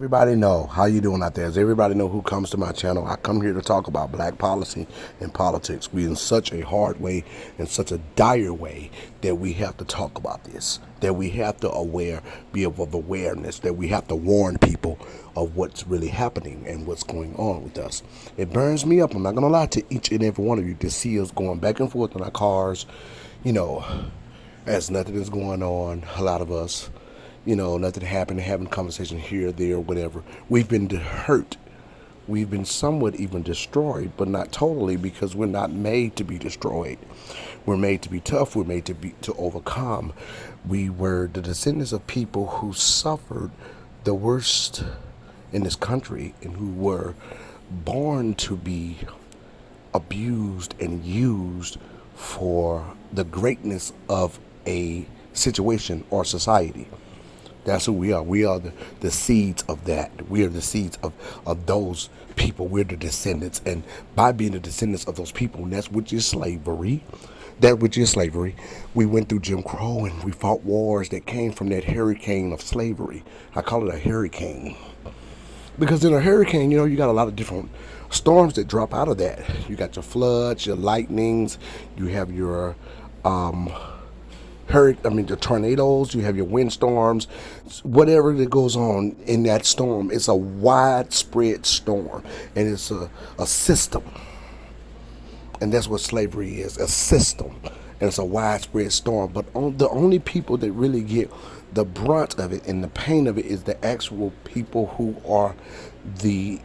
Everybody know how you doing out there. Does everybody know who comes to my channel? I come here to talk about black policy and politics. We in such a hard way, in such a dire way, that we have to talk about this. That we have to be of awareness. That we have to warn people of what's really happening and what's going on with us. It burns me up. I'm not gonna lie to each and every one of you to see us going back and forth in our cars, you know, as nothing is going on. A lot of us, nothing happened, having conversation here, there, whatever. We've been hurt. We've been somewhat even destroyed, but not totally, because we're not made to be destroyed. We're made to be tough. We're made to overcome. We were the descendants of people who suffered the worst in this country and who were born to be abused and used for the greatness of a situation or society. That's who we are. We are the seeds of that. We are the seeds of those people. We're the descendants. And by being the descendants of those people, and that's which is slavery, we went through Jim Crow and we fought wars that came from that hurricane of slavery. I call it a hurricane. Because in a hurricane, you got a lot of different storms that drop out of that. You got your floods, your lightnings, you have your the tornadoes, you have your windstorms, whatever that goes on in that storm. It's a widespread storm, and it's a system. And that's what slavery is, a system. And it's a widespread storm. But the only people that really get the brunt of it and the pain of it is the actual people who are the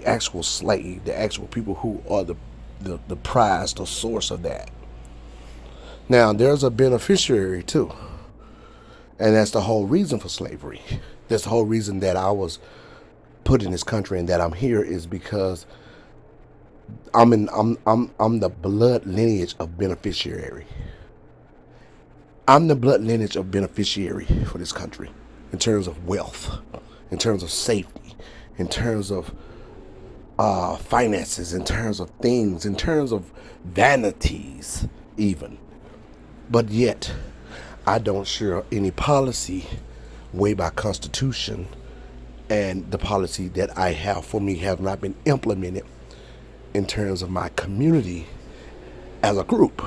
actual slave, the actual people who are the prize, the source of that. Now, there's a beneficiary too, and that's the whole reason for slavery. That's the whole reason that I was put in this country and that I'm here, is because I'm the blood lineage of beneficiary. I'm the blood lineage of beneficiary for this country, in terms of wealth, in terms of safety, in terms of finances, in terms of things, in terms of vanities, even. But yet, I don't share any policy way by Constitution, and the policy that I have for me have not been implemented in terms of my community as a group.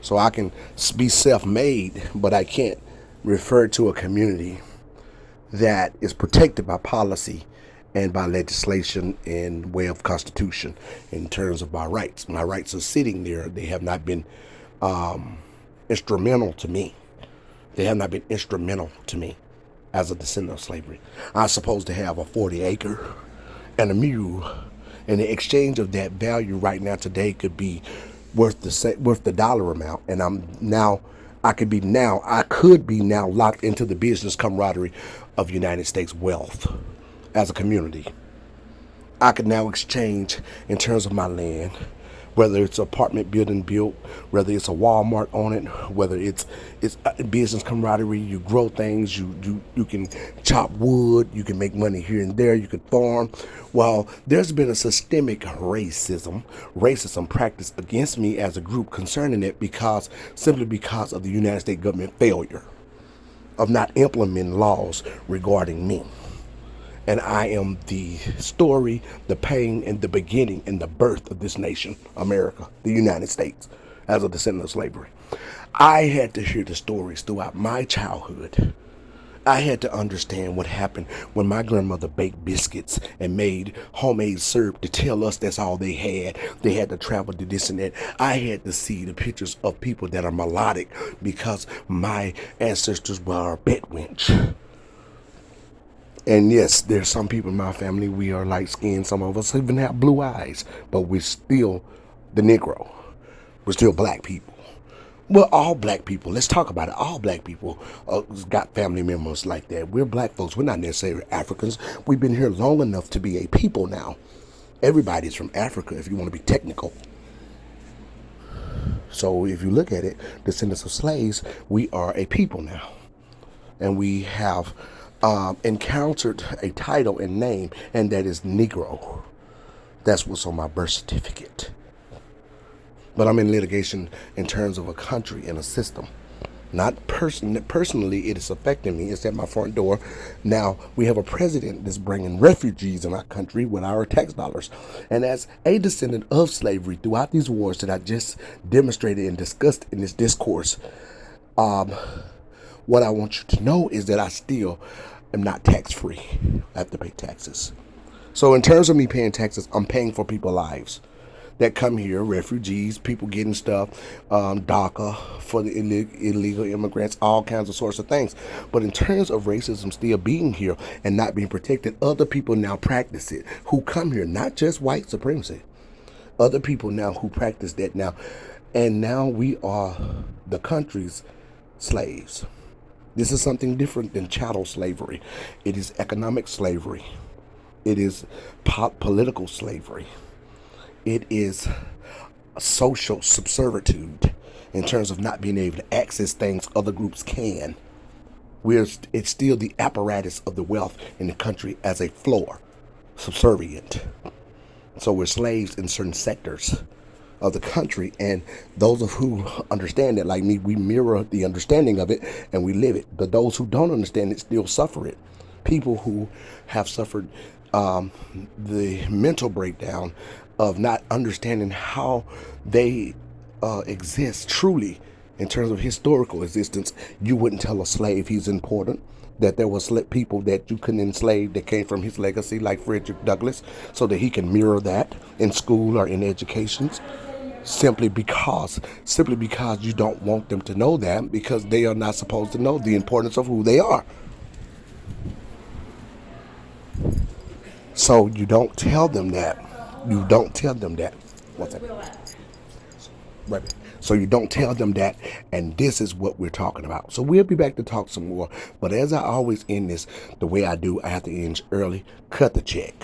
So I can be self-made, but I can't refer to a community that is protected by policy and by legislation and way of Constitution in terms of my rights. My rights are sitting there. They have not been instrumental to me. They have not been instrumental to me as a descendant of slavery. I'm supposed to have a 40-acre and a mule, and the exchange of that value right now today could be worth the dollar amount. And I could be now locked into the business camaraderie of United States wealth as a community. I could now exchange in terms of my land, whether it's an apartment building built, whether it's a Walmart on it, whether it's business camaraderie. You grow things, you can chop wood, you can make money here and there, you can farm. Well, there's been a systemic racism practiced against me as a group concerning it, simply because of the United States government failure of not implementing laws regarding me. And I am the story, the pain, and the beginning and the birth of this nation, America, the United States, as a descendant of slavery. I had to hear the stories throughout my childhood. I had to understand what happened when my grandmother baked biscuits and made homemade syrup to tell us that's all they had. They had to travel to this and that. I had to see the pictures of people that are melodic because my ancestors were a bedwench. And yes, there's some people in my family, we are light skinned. Some of us even have blue eyes, but we're still the Negro. We're still black people. Well, all black people, let's talk about it. All black people got family members like that. We're black folks. We're not necessarily Africans. We've been here long enough to be a people now. Everybody's from Africa, if you want to be technical. So if you look at it, descendants of slaves, we are a people now. And we have encountered a title and name, and that is Negro. That's what's on my birth certificate. But I'm in litigation in terms of a country and a system. Not personally, it is affecting me. It's at my front door. Now we have a president that's bringing refugees in our country with our tax dollars. And as a descendant of slavery throughout these wars that I just demonstrated and discussed in this discourse, what I want you to know is that I still am not tax free. I have to pay taxes. So in terms of me paying taxes, I'm paying for people's lives that come here, refugees, people getting stuff, DACA for the illegal immigrants, all kinds of sorts of things. But in terms of racism still being here and not being protected, other people now practice it who come here, not just white supremacy. Other people now who practice that now. And now we are the country's slaves. This is something different than chattel slavery. It is economic slavery. It is political slavery. It is social subservitude in terms of not being able to access things other groups can. It's still the apparatus of the wealth in the country as a floor, subservient. So we're slaves in certain sectors of the country, and those of who understand it, like me, we mirror the understanding of it and we live it. But those who don't understand it still suffer it. People who have suffered the mental breakdown of not understanding how they exist truly in terms of historical existence. You wouldn't tell a slave he's important, that there was people that you couldn't enslave that came from his legacy, like Frederick Douglass, so that he can mirror that in school or in educations. Simply because you don't want them to know that, because they are not supposed to know the importance of who they are. So you don't tell them that. You don't tell them that. What's that? Right. So you don't tell them that, and this is what we're talking about. So we'll be back to talk some more. But as I always end this, the way I do, I have to end early. Cut the check.